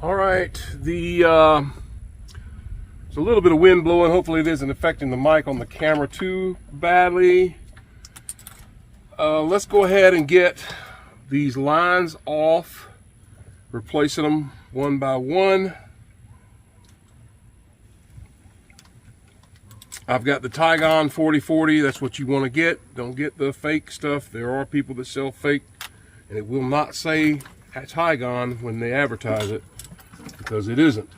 All right, there's a little bit of wind blowing. Hopefully it isn't affecting the mic on the camera too badly. Let's go ahead and get these lines off, replacing them one by one. I've got the Tygon 4040. That's what you want to get. Don't get the fake stuff. There are people that sell fake, and it will not say Tygon when they advertise it, because it isn't.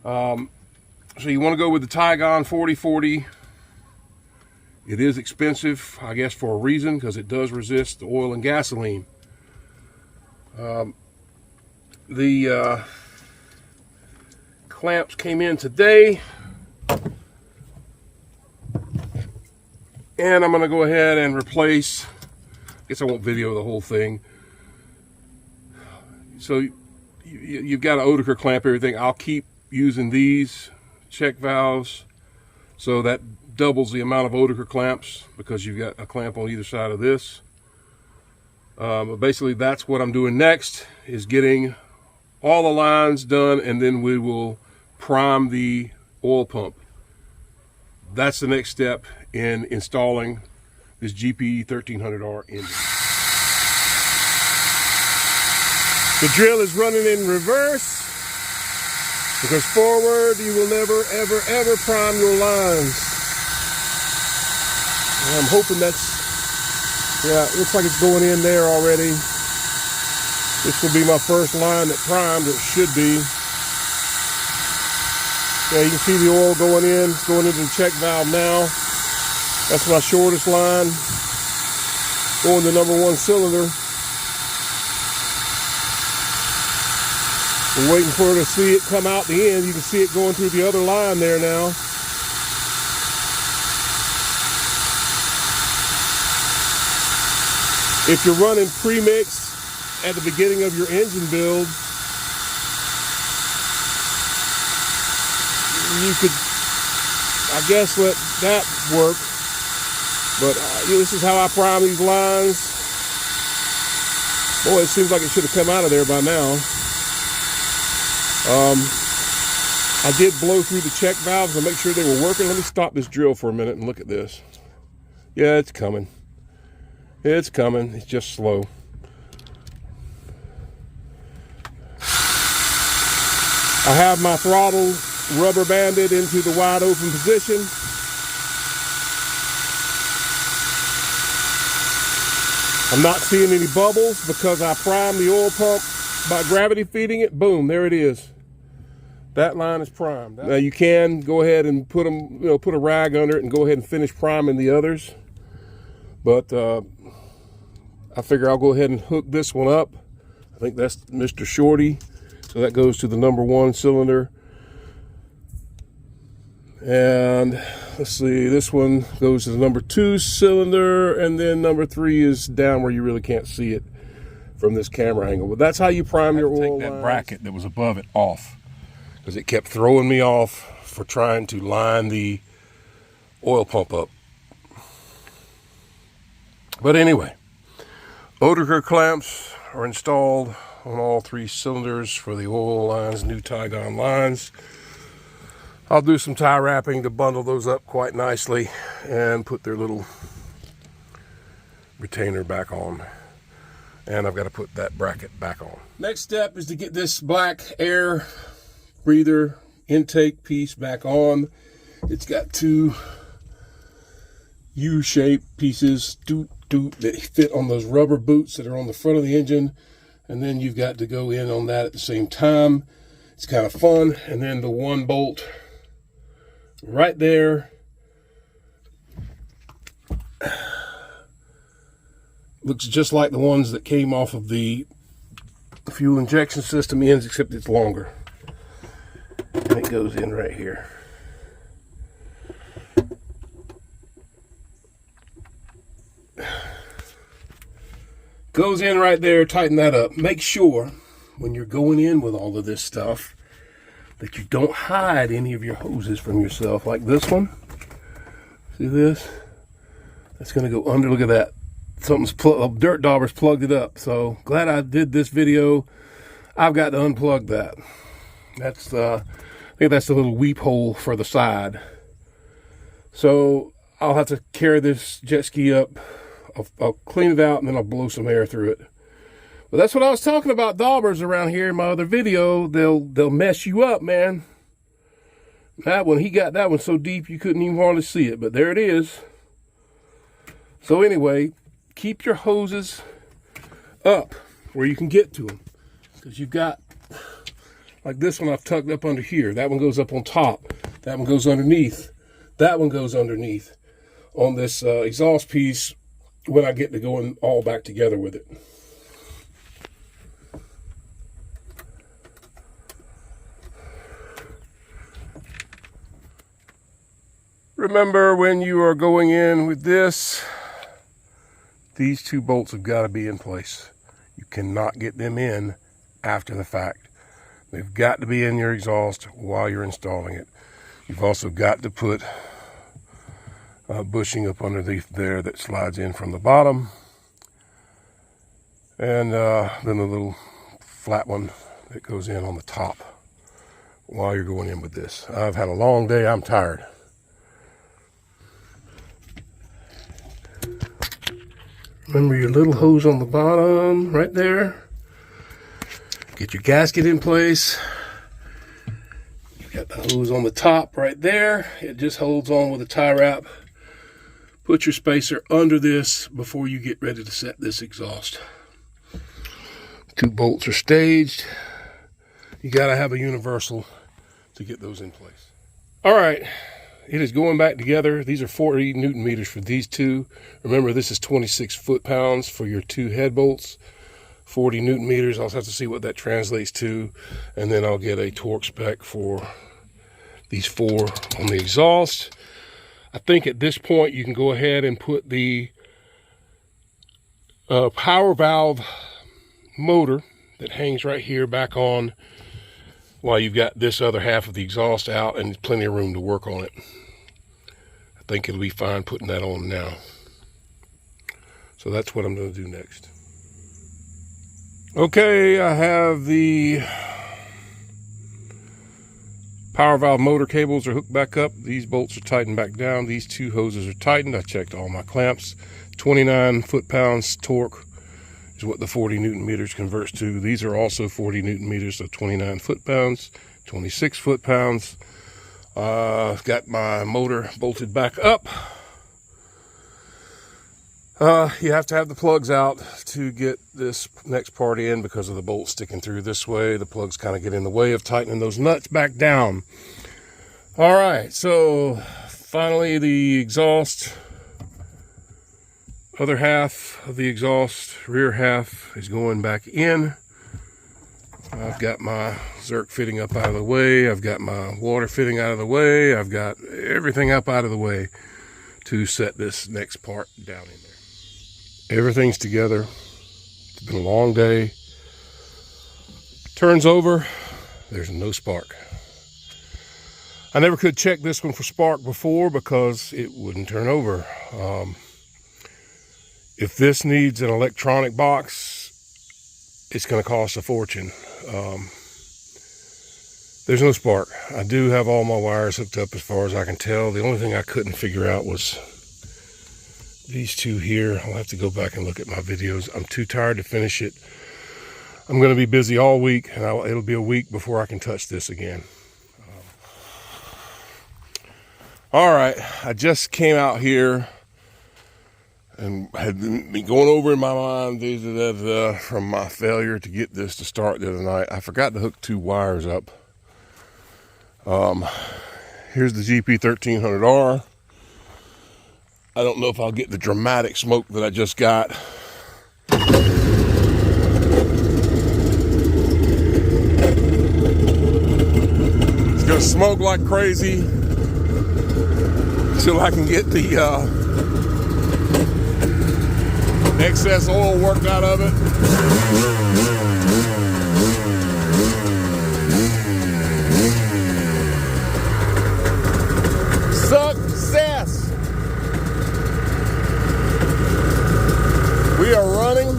So you want to go with the Tygon 4040. It is expensive, I guess, for a reason, because it does resist the oil and gasoline. The clamps came in today, and I'm going to go ahead and replace. I guess I won't video the whole thing. So you've got an Oetiker clamp, everything. I'll keep using these check valves, so that doubles the amount of Oetiker clamps, because you've got a clamp on either side of this. But basically that's what I'm doing next, is getting all the lines done, and then we will prime the oil pump. That's the next step in installing this GP1300R engine. The drill is running in reverse, because forward you will never, ever, ever prime your lines. And I'm hoping that's, yeah, it looks like it's going in there already. This will be my first line that primed. It should be. Yeah, you can see the oil going in. It's going into the check valve now. That's my shortest line, going to number 1 cylinder. We're waiting for her to see it come out the end. You can see it going through the other line there now. If you're running premix at the beginning of your engine build, you could, I guess, let that work. But this is how I prime these lines. Boy, it seems like it should have come out of there by now. I did blow through the check valves to make sure they were working. Let me stop this drill for a minute and look at this. Yeah, it's coming. It's coming. It's just slow. I have my throttle rubber banded into the wide open position. I'm not seeing any bubbles because I primed the oil pump by gravity feeding it. Boom, there it is. That line is primed. Now you can go ahead and put them, put a rag under it and go ahead and finish priming the others. But I figure I'll go ahead and hook this one up. I think that's Mr. Shorty. So that goes to the number 1 cylinder. And let's see, this one goes to the number 2 cylinder, and then number 3 is down where you really can't see it from this camera angle. But that's how you prime your oil lines. Take that bracket that was above it off, because it kept throwing me off for trying to line the oil pump up. But anyway, Oetiker clamps are installed on all 3 cylinders for the oil lines, new Tygon lines. I'll do some tie wrapping to bundle those up quite nicely and put their little retainer back on. And I've got to put that bracket back on. Next step is to get this black air breather intake piece back on. It's got 2 U-shaped pieces that fit on those rubber boots that are on the front of the engine, and then you've got to go in on that at the same time. It's kind of fun. And then the 1 bolt right there looks just like the ones that came off of the fuel injection system ends, except it's longer, and it goes in right here. Goes in right there. Tighten that up. Make sure when you're going in with all of this stuff that you don't hide any of your hoses from yourself, like this one. See this? That's going to go under. Look at that. Something's dirt dauber's plugged it up. So glad I did this video. I've got to unplug that. That's the, I think that's the little weep hole for the side. So I'll have to carry this jet ski up. I'll clean it out and then I'll blow some air through it. But that's what I was talking about, daubers around here in my other video. They'll mess you up, man. That one, he got that one so deep you couldn't even hardly see it, but there it is. So anyway, keep your hoses up where you can get to them. Because you've got, like this one I've tucked up under here. That one goes up on top. That one goes underneath. That one goes underneath on this exhaust piece when I get to going all back together with it. Remember, when you are going in with this, these two bolts have got to be in place. You cannot get them in after the fact. They've got to be in your exhaust while you're installing it. You've also got to put bushing up underneath there that slides in from the bottom. And then the little flat one that goes in on the top while you're going in with this. I've had a long day, I'm tired. Remember your little hose on the bottom, right there. Get your gasket in place. You've got the hose on the top right there. It just holds on with a tie wrap. Put your spacer under this before you get ready to set this exhaust. Two bolts are staged. You gotta have a universal to get those in place. All right. It is going back together. These are 40 Newton meters for these two. Remember, this is 26 foot-pounds for your two head bolts. 40 Newton meters. I'll have to see what that translates to. And then I'll get a torque spec for these four on the exhaust. I think at this point you can go ahead and put the power valve motor that hangs right here back on while you've got this other half of the exhaust out and plenty of room to work on it. I think it'll be fine putting that on now. So that's what I'm going to do next. Okay, I have the power valve motor cables are hooked back up. These bolts are tightened back down. These two hoses are tightened. I checked all my clamps. 29 foot-pounds torque is what the 40 Newton meters converts to. These are also 40 Newton meters, so 29 foot-pounds, 26 foot-pounds. I've got my motor bolted back up. You have to have the plugs out to get this next part in because of the bolt sticking through this way. The plugs kind of get in the way of tightening those nuts back down. All right, so finally the exhaust, other half of the exhaust, rear half is going back in. I've got my Zerk fitting up out of the way. I've got my water fitting out of the way. I've got everything up out of the way to set this next part down in there. Everything's together. It's been a long day. Turns over, there's no spark. I never could check this one for spark before because it wouldn't turn over. If this needs an electronic box, it's going to cost a fortune. There's no spark. I do have all my wires hooked up as far as I can tell. The only thing I couldn't figure out was these two here. I'll have to go back and look at my videos. I'm too tired to finish it. I'm going to be busy all week, and it'll be a week before I can touch this again. All right, I just came out here and had been going over in my mind from my failure to get this to start the other night. I forgot to hook two wires up. Here's the GP1300R. I don't know if I'll get the dramatic smoke that I just got. It's gonna smoke like crazy until I can get the excess oil worked out of it. Success! We are running,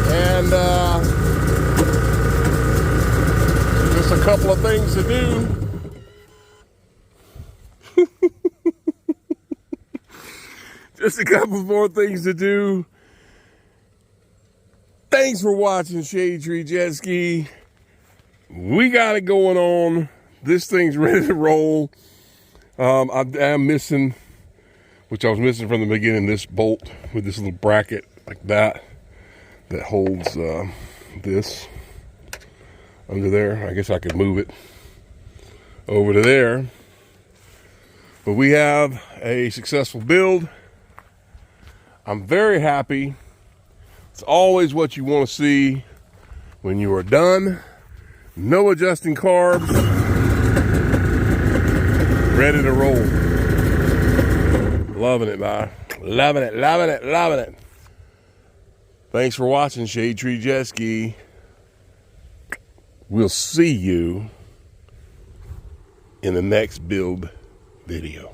and couple of things to do. Just a couple more things to do. Thanks for watching Shadetreejetski. We got it going on. This thing's ready to roll. I'm missing, which I was missing from the beginning, this bolt with this little bracket like that holds this under there. I guess I could move it over to there. But we have a successful build. I'm very happy. It's always what you want to see when you are done. No adjusting carbs. Ready to roll. Loving it, man. Loving it, loving it, loving it. Thanks for watching Shadetreejetski. We'll see you in the next build video.